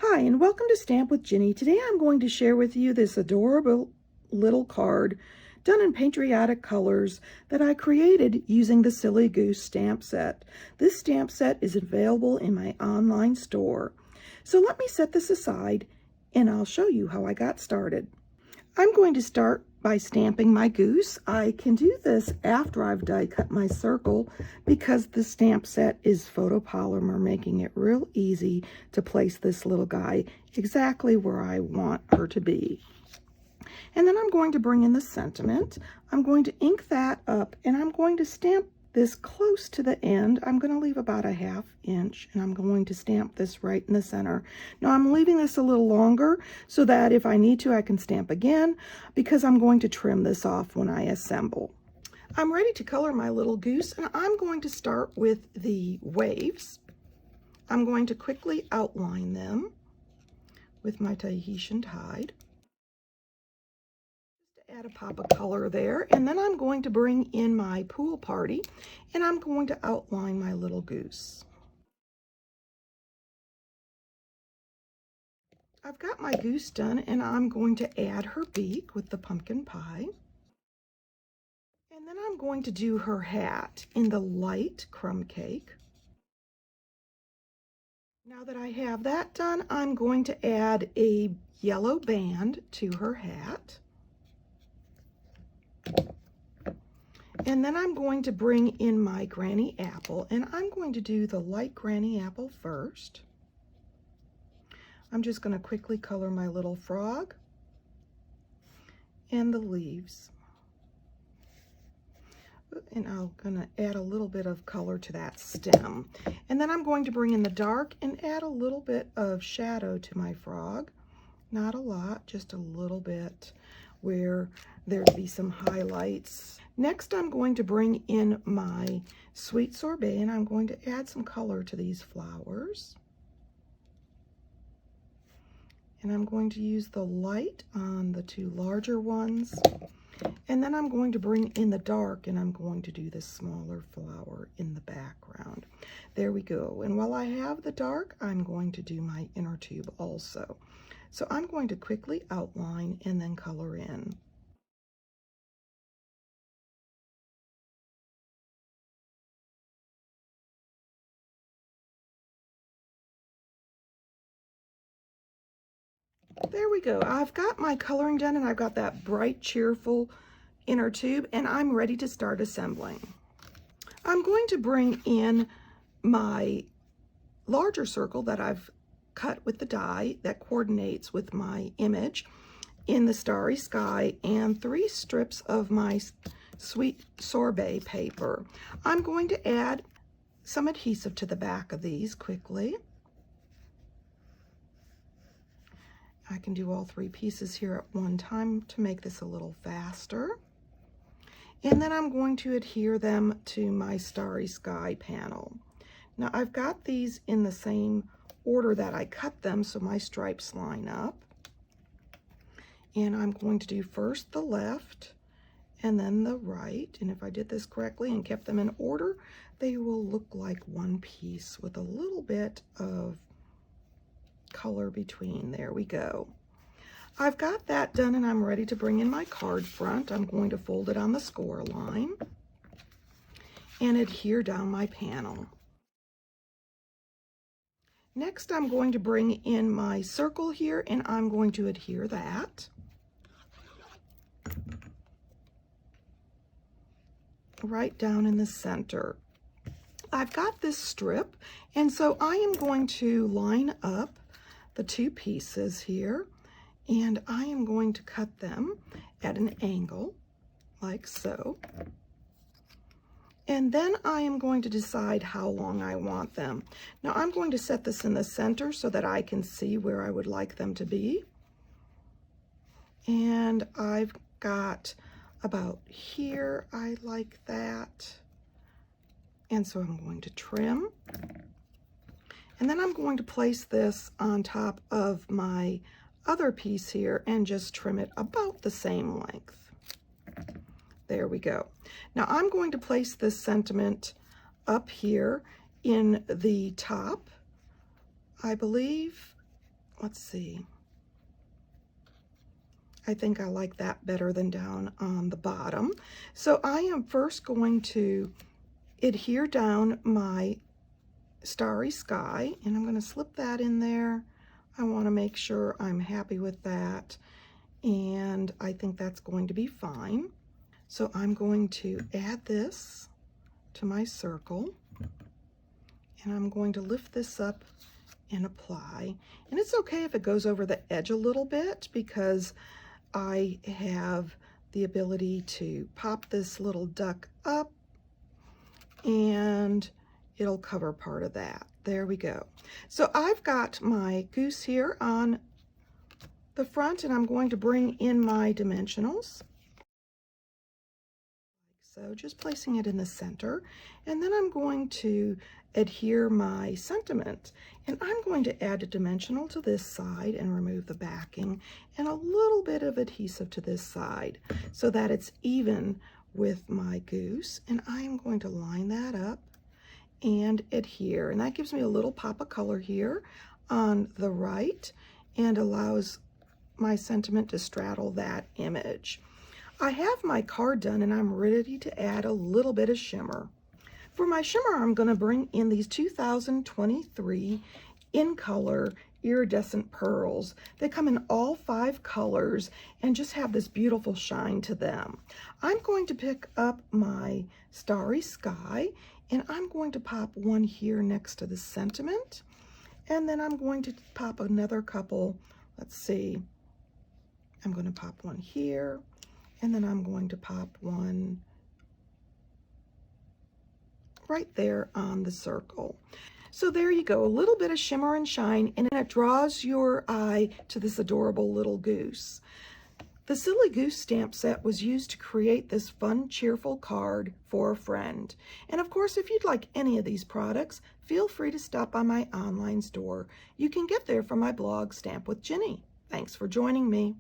Hi, and welcome to Stamp with Ginny. Today I'm going to share with you this adorable little card done in patriotic colors that I created using the Silly Goose Stamp Set. This stamp set is available in my online store. So let me set this aside and I'll show you how I got started. I'm going to start by stamping my goose. I can do this after I've die cut my circle because the stamp set is photopolymer, making it real easy to place this little guy exactly where I want her to be. And then I'm going to bring in the sentiment. I'm going to ink that up and I'm going to stamp this close to the end. I'm going to leave about a ½ inch and I'm going to stamp this right in the center. Now I'm leaving this a little longer so that if I need to I can stamp again, because I'm going to trim this off when I assemble. I'm ready to color my little goose and I'm going to start with the waves. I'm going to quickly outline them with my Tahitian tide. Add a pop of color there, and then I'm going to bring in my pool party and I'm going to outline my little goose. I've got my goose done and I'm going to add her beak with the pumpkin pie. And then I'm going to do her hat in the light crumb cake. Now that I have that done, I'm going to add a yellow band to her hat. And then I'm going to bring in my granny apple, and I'm going to do the light granny apple first. I'm just going to quickly color my little frog and the leaves. And I'm going to add a little bit of color to that stem. And then I'm going to bring in the dark and add a little bit of shadow to my frog. Not a lot, just a little bit where there'd be some highlights. Next, I'm going to bring in my sweet sorbet and I'm going to add some color to these flowers. And I'm going to use the light on the two larger ones. And then I'm going to bring in the dark and I'm going to do this smaller flower in the background. There we go. And while I have the dark, I'm going to do my inner tube also. So I'm going to quickly outline and then color in. There we go. I've got my coloring done and I've got that bright, cheerful inner tube and I'm ready to start assembling. I'm going to bring in my larger circle that I've cut with the die that coordinates with my image in the Starry Sky and 3 strips of my sweet sorbet paper. I'm going to add some adhesive to the back of these quickly. I can do all 3 pieces here at one time to make this a little faster. And then I'm going to adhere them to my Starry Sky panel. Now I've got these in the same order that I cut them so my stripes line up. And I'm going to do first the left and then the right. And if I did this correctly and kept them in order, they will look like one piece with a little bit of color between. There we go. I've got that done and I'm ready to bring in my card front. I'm going to fold it on the score line and adhere down my panel. Next, I'm going to bring in my circle here and I'm going to adhere that. Right down in the center. I've got this strip and so I am going to line up the 2 pieces here and I am going to cut them at an angle like so. And then I am going to decide how long I want them. Now I'm going to set this in the center so that I can see where I would like them to be. And I've got about here, I like that. And so I'm going to trim. And then I'm going to place this on top of my other piece here and just trim it about the same length. There we go. Now I'm going to place this sentiment up here in the top, I believe, let's see. I think I like that better than down on the bottom. So I am first going to adhere down my Starry Sky, and I'm going to slip that in there. I want to make sure I'm happy with that, and I think that's going to be fine. So I'm going to add this to my circle, and I'm going to lift this up and apply. And it's okay if it goes over the edge a little bit, because I have the ability to pop this little duck up and it'll cover part of that. There we go. So I've got my goose here on the front, and I'm going to bring in my dimensionals. So just placing it in the center, and then I'm going to adhere my sentiment, and I'm going to add a dimensional to this side and remove the backing, and a little bit of adhesive to this side so that it's even with my goose. And I'm going to line that up and adhere, and that gives me a little pop of color here on the right and allows my sentiment to straddle that image. I have my card done, and I'm ready to add a little bit of shimmer. For my shimmer, I'm going to bring in these 2023 in color iridescent pearls. They come in all 5 colors and just have this beautiful shine to them. I'm going to pick up my Starry Sky, and I'm going to pop one here next to the sentiment, and then I'm going to pop another couple. Let's see, I'm going to pop one here, and then I'm going to pop one right there on the circle. So there you go, a little bit of shimmer and shine, and it draws your eye to this adorable little goose. The Silly Goose Stamp Set was used to create this fun, cheerful card for a friend. And of course, if you'd like any of these products, feel free to stop by my online store. You can get there from my blog, Stamp with Jini. Thanks for joining me.